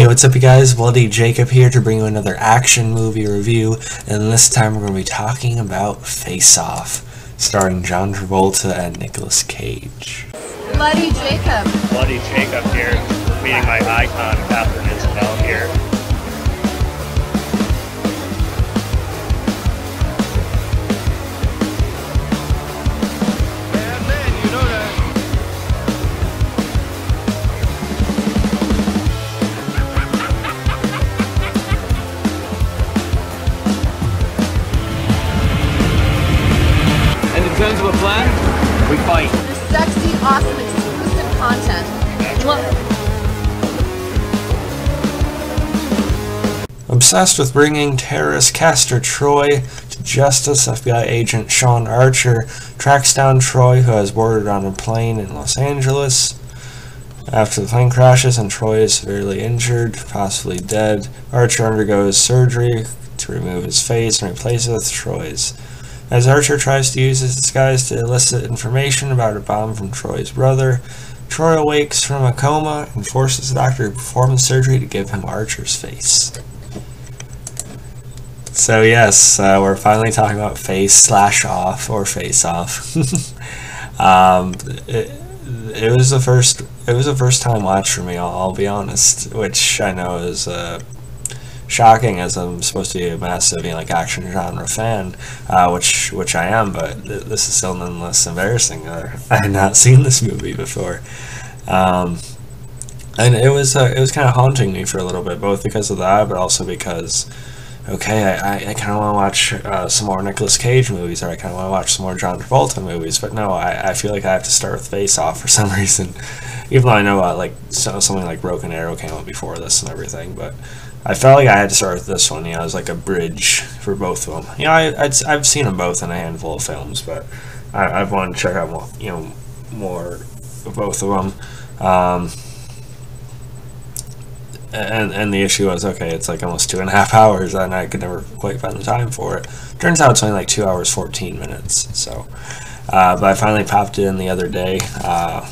Hey, what's up you guys? Bloody Jacob here to bring you another action movie review, and this time we're going to be talking about Face Off, starring John Travolta and Nicolas Cage. Bloody Jacob. Bloody Jacob here, meeting my icon, Catherine Isabel here. In terms of a plan, we fight. The sexy, awesome, exclusive content. Obsessed with bringing terrorist Castor Troy to justice, FBI agent Sean Archer tracks down Troy, who has boarded on a plane in Los Angeles. After the plane crashes and Troy is severely injured, possibly dead, Archer undergoes surgery to remove his face and replace it with Troy's. As Archer tries to use his disguise to elicit information about a bomb from Troy's brother, Troy awakes from a coma and forces the doctor to perform the surgery to give him Archer's face. So yes, we're finally talking about Face/Off or Face Off. It was the first time watch for me. I'll be honest, which I know is shocking, as I'm supposed to be a massive action genre fan, which I am, but this is still nonetheless embarrassing. I had not seen this movie before, and it was kind of haunting me for a little bit, both because of that, but also because okay, I kind of want to watch some more Nicolas Cage movies, or I kind of want to watch some more John Travolta movies, but no, I feel like I have to start with Face Off for some reason, even though I know something like Broken Arrow came out before this and everything, but I felt like I had to start with this one, as like a bridge for both of them. I've seen them both in a handful of films, but I've wanted to check out more of both of them. And the issue was, okay, it's like almost 2.5 hours, and I could never quite find the time for it. Turns out it's only like 2 hours 14 minutes. So, but I finally popped it in the other day. Got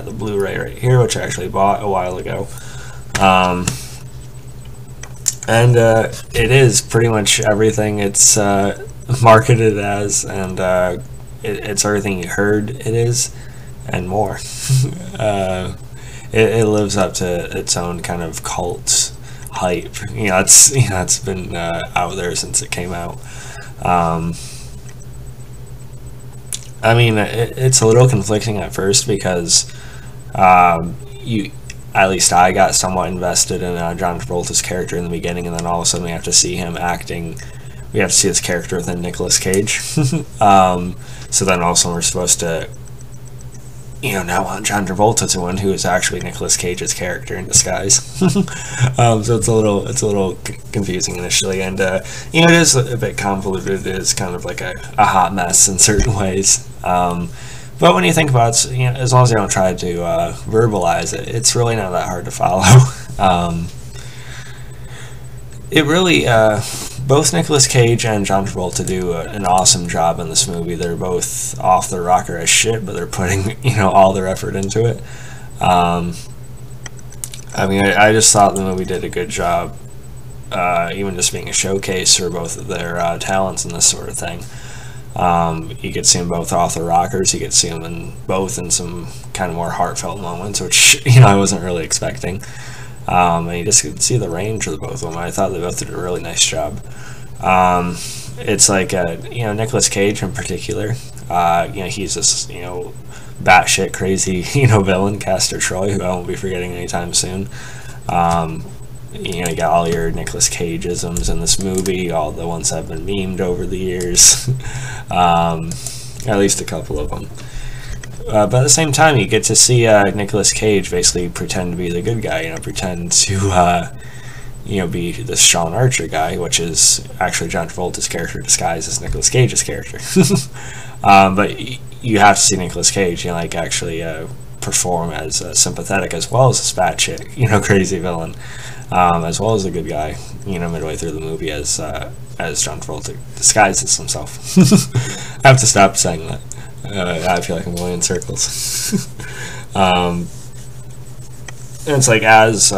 the Blu-ray right here, which I actually bought a while ago. And it is pretty much everything it's marketed as, and it's everything you heard it is, and more. It lives up to its own kind of cult hype. It's been out there since it came out. I mean, it's a little conflicting at first because at least I got somewhat invested in John Travolta's character in the beginning, and then all of a sudden we have to see him acting. We have to see his character within Nicolas Cage. So then also we're supposed to, now want John Travolta to win, who is actually Nicolas Cage's character in disguise. So it's a little confusing initially, and it is a bit convoluted. It is kind of like a hot mess in certain ways. But when you think about it, as long as you don't try to verbalize it, it's really not that hard to follow. It really, both Nicolas Cage and John Travolta do an awesome job in this movie. They're both off the rocker as shit, but they're putting, all their effort into it. I mean, I just thought the movie did a good job, even just being a showcase for both of their talents and this sort of thing. You could see them both off the rockers. You could see them in some kind of more heartfelt moments, which I wasn't really expecting. And you just could see the range of the both of them. I thought they both did a really nice job. It's like Nicolas Cage in particular. He's this batshit crazy villain, Castor Troy, who I won't be forgetting anytime soon. You got all your Nicolas Cage-isms in this movie, all the ones that have been memed over the years. At least a couple of them. But at the same time, you get to see Nicolas Cage basically pretend to be the good guy, pretend to, be the Sean Archer guy, which is actually John Travolta's character disguised as Nicolas Cage's character. But you have to see Nicolas Cage, actually perform as sympathetic as well as a spat chick, crazy villain, as well as a good guy, midway through the movie as John Travolta disguises himself. I have to stop saying that. I feel like I'm going in circles. And it's like as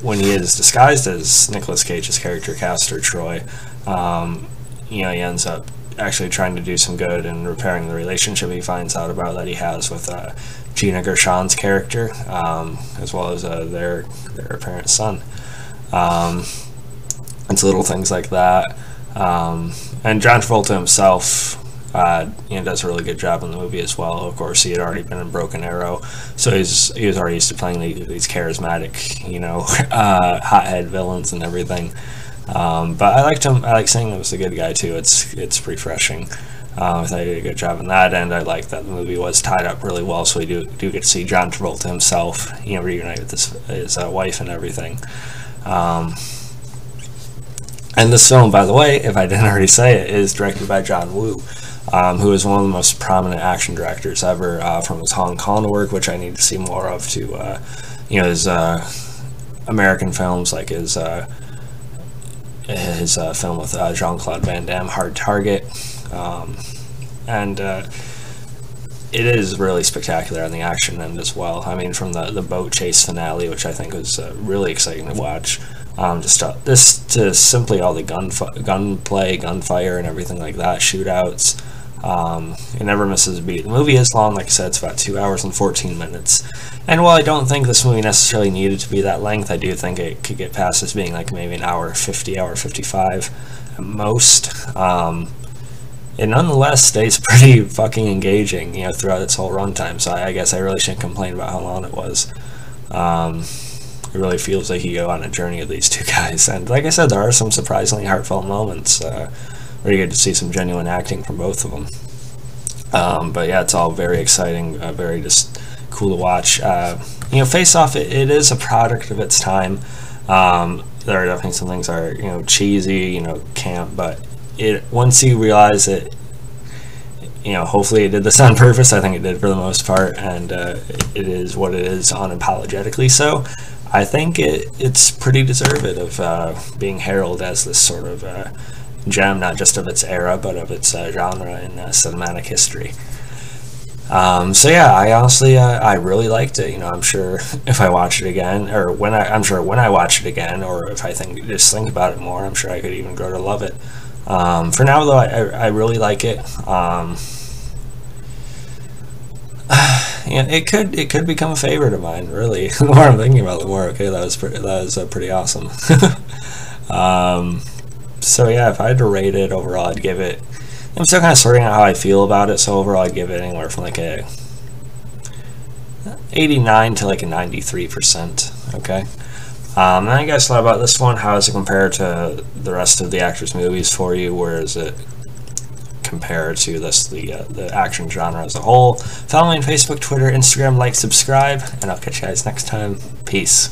when he is disguised as Nicolas Cage's character, Castor Troy, he ends up actually trying to do some good and repairing the relationship he finds out about that he has with Gina Gershon's character, as well as their apparent son. It's little things like that. And John Travolta himself does a really good job in the movie as well. Of course, he had already been in Broken Arrow, so he was already used to playing these charismatic, hothead villains and everything. But I liked him. I like seeing him as a good guy too. It's refreshing. I thought he did a good job in that, and I like that the movie was tied up really well, so we do get to see John Travolta himself, reunite with his wife and everything. And this film, by the way, if I didn't already say it, is directed by John Woo, who is one of the most prominent action directors ever, from his Hong Kong work, which I need to see more of, to his American films, like his film with Jean-Claude Van Damme, Hard Target, and it is really spectacular on the action end as well. I mean, from the boat chase finale, which I think was really exciting to watch, just to simply all the gunplay, gunfire, and everything like that, shootouts. It never misses a beat. The movie is long, like I said, it's about 2 hours and 14 minutes. And while I don't think this movie necessarily needed to be that length, I do think it could get past as being like maybe an hour 50, hour 55 at most. It nonetheless stays pretty fucking engaging, throughout its whole runtime. So I guess I really shouldn't complain about how long it was. It really feels like you go on a journey of these two guys. And like I said, there are some surprisingly heartfelt moments where you get to see some genuine acting from both of them. But yeah, it's all very exciting, very just cool to watch. Face Off, it is a product of its time. There are definitely some things that are, cheesy, camp, but once you realize it, hopefully it did this on purpose. I think it did for the most part, and it is what it is unapologetically so. I think it's pretty deserving of being heralded as this sort of gem, not just of its era, but of its genre in cinematic history. So yeah, I honestly, I really liked it. I'm sure if I watch it again, or when I watch it again, or if I just think about it more, I'm sure I could even grow to love it. For now, though, I really like it. It could become a favorite of mine. Really, the more I'm thinking about it, the more that was pretty awesome. So yeah, if I had to rate it overall, I'd give it. I'm still kind of sorting out how I feel about it. So overall, I'd give it anywhere from like a 89 to like a 93%. Okay. And I guess thought about this one. How does it compare to the rest of the actors' movies for you? Where is it compared to the action genre as a whole? Follow me on Facebook, Twitter, Instagram, like, subscribe, and I'll catch you guys next time. Peace.